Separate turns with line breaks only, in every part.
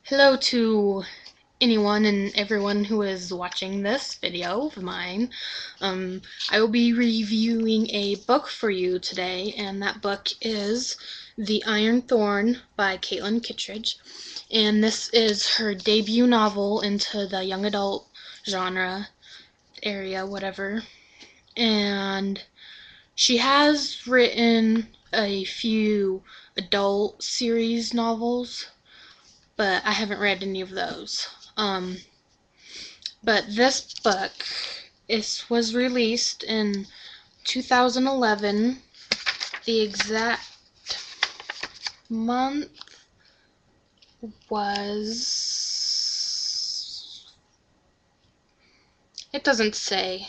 Hello to anyone and everyone who is watching this video of mine. I will be reviewing a book for you today, and that book is The Iron Thorn by Kittredge. And this is her debut novel into the young adult genre area, whatever. And she has written a few adult series novels, but I haven't read any of those. But this book was released in 2011. The exact month was... it doesn't say,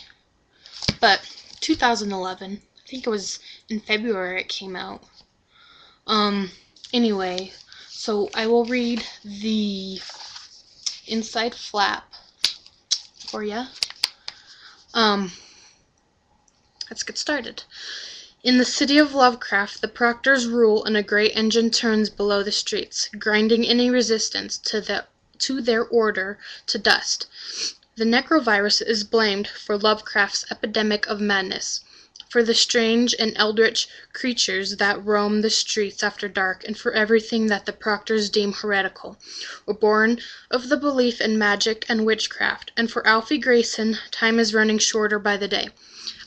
but 2011. I think it was in February it came out. Anyway, so I will read the inside flap for you. Let's get started. In the city of Lovecraft, the proctors rule, and a great engine turns below the streets, grinding any resistance to their order to dust. The necrovirus is blamed for Lovecraft's epidemic of madness, for the strange and eldritch creatures that roam the streets after dark, and for everything that the proctors deem heretical, or born of the belief in magic and witchcraft. And for Alfie Grayson, time is running shorter by the day.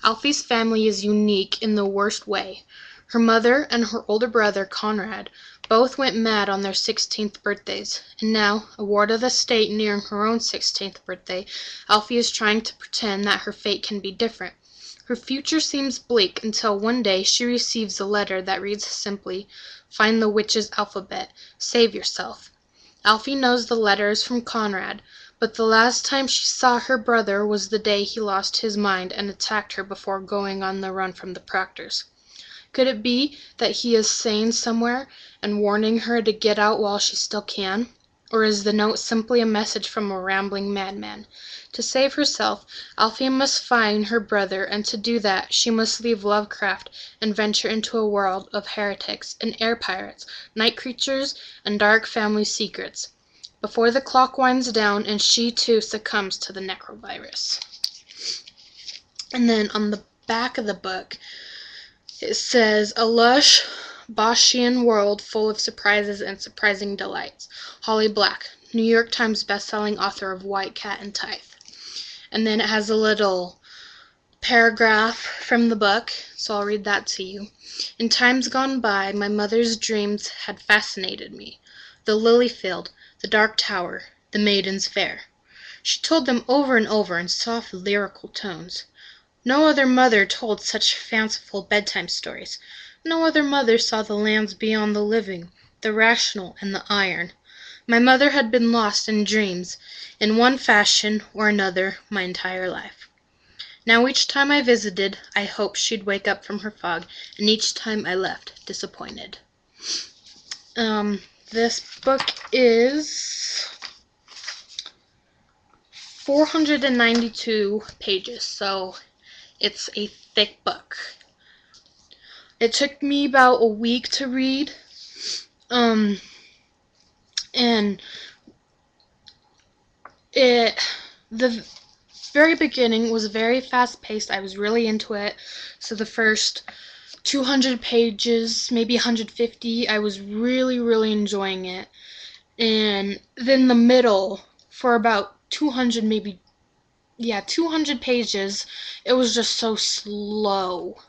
Alfie's family is unique in the worst way. Her mother and her older brother, Conrad, both went mad on their 16th birthdays, and now, a ward of the state nearing her own 16th birthday, Alfie is trying to pretend that her fate can be different. Her future seems bleak until one day she receives a letter that reads simply, "Find the witch's alphabet. Save yourself." Alfie knows the letter is from Conrad, but the last time she saw her brother was the day he lost his mind and attacked her before going on the run from the proctors. Could it be that he is sane somewhere and warning her to get out while she still can? Or is the note simply a message from a rambling madman? To save herself, Alfie must find her brother, and to do that she must leave Lovecraft and venture into a world of heretics and air pirates, night creatures, and dark family secrets, before the clock winds down and she too succumbs to the necrovirus. And then on the back of the book, it says, "A lush, Boschian world full of surprises and surprising delights. Holly Black, New York Times bestselling author of White Cat and Tithe." And then it has a little paragraph from the book, so I'll read that to you. "In times gone by, my mother's dreams had fascinated me. The lily field, the dark tower, the maidens fair. She told them over and over in soft lyrical tones. No other mother told such fanciful bedtime stories. No other mother saw the lands beyond the living, the rational, and the iron. My mother had been lost in dreams, in one fashion or another, my entire life. Now each time I visited, I hoped she'd wake up from her fog, and each time I left, disappointed." This book is 492 pages, so it's a thick book. It took me about a week to read, and the very beginning was very fast-paced. I was really into it, so the first 200 pages, maybe 150, I was really enjoying it. And then the middle, for about 200, 200 pages, it was just so slow.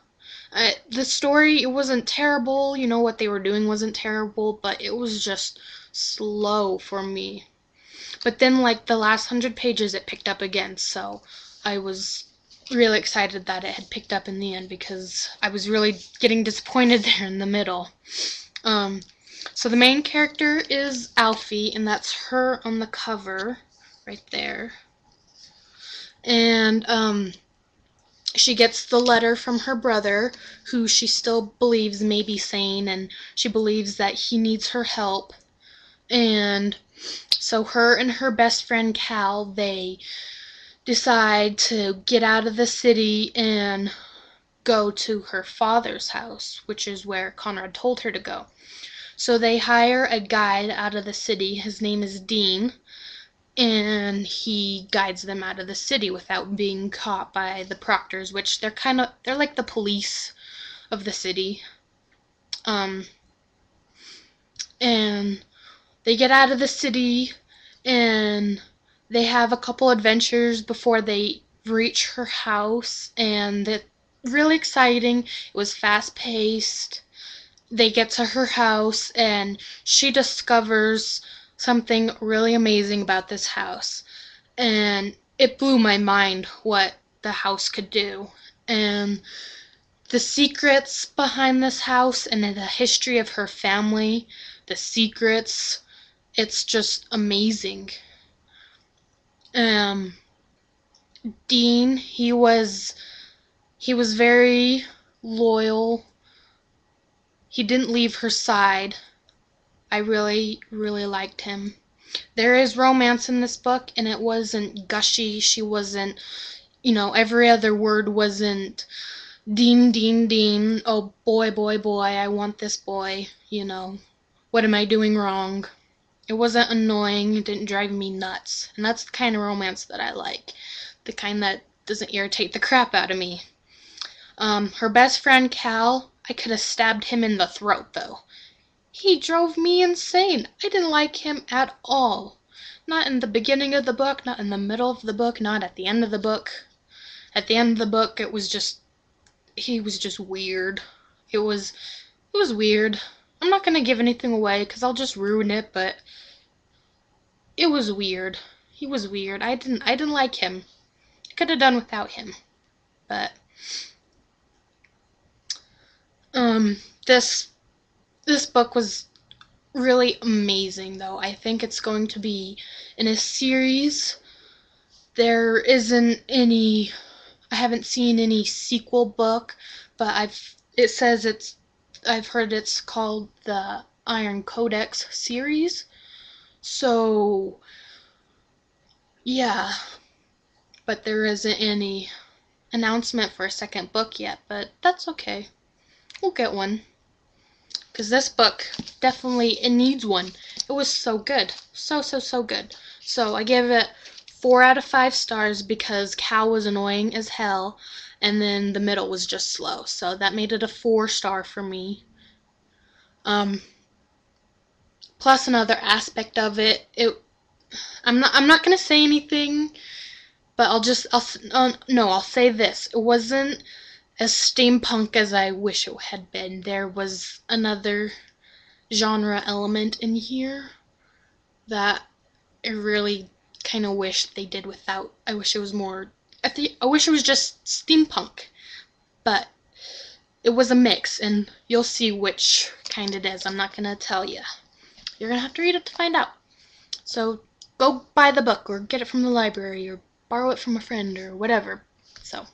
The story, it wasn't terrible, what they were doing wasn't terrible, but it was just slow for me. But then, like, the last 100 pages, it picked up again, so I was really excited that it had picked up in the end, because I was really getting disappointed there in the middle. So the main character is Alfie, and that's her on the cover, right there. And, she gets the letter from her brother, who she still believes may be sane, and she believes that he needs her help. And so her and her best friend Cal, they decide to get out of the city and go to her father's house, which is where Conrad told her to go. So they hire a guide out of the city. His name is Dean, and he guides them out of the city without being caught by the proctors, which they're like the police of the city. Um, and they get out of the city, and they have a couple adventures before they reach her house, and it's really exciting. It was fast paced. They get to her house, and she discovers something really amazing about this house, and it blew my mind what the house could do. And the secrets behind this house and the history of her family, the secrets, it's just amazing. Um, Dean, he was very loyal. He didn't leave her side. I really, really liked him. There is romance in this book, and it wasn't gushy. She wasn't, every other word wasn't Dean, Dean, Dean. Oh, boy, boy, boy, I want this boy. What am I doing wrong? It wasn't annoying. It didn't drive me nuts. And that's the kind of romance that I like. The kind that doesn't irritate the crap out of me. Her best friend, Cal, I could have stabbed him in the throat, though. He drove me insane. I didn't like him at all. Not in the beginning of the book, not in the middle of the book, not at the end of the book. At the end of the book, he was just weird. It was weird. I'm not gonna give anything away because I'll just ruin it, but it was weird. He was weird. I didn't like him. I could have done without him. But this book was really amazing, though. I think it's going to be in a series. There isn't any, I haven't seen any sequel book, but I've heard it's called the Iron Codex series. So, yeah. But there isn't any announcement for a second book yet, but that's okay. We'll get one. Because this book, it needs one. It was so good. So, so, so good. So I give it 4 out of 5 stars because Cal was annoying as hell, and then the middle was just slow. So that made it a 4-star for me. Plus another aspect of it, I'm not gonna say anything, but I'll say this. It wasn't as steampunk as I wish it had been. There was another genre element in here that I really kind of wish they did without. I wish it was more. I wish it was just steampunk, but it was a mix, and you'll see which kind it is. I'm not gonna tell you. You're gonna have to read it to find out. So go buy the book, or get it from the library, or borrow it from a friend, or whatever. So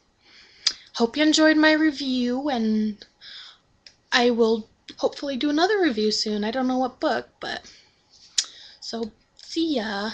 hope you enjoyed my review, and I will hopefully do another review soon. I don't know what book, but so see ya.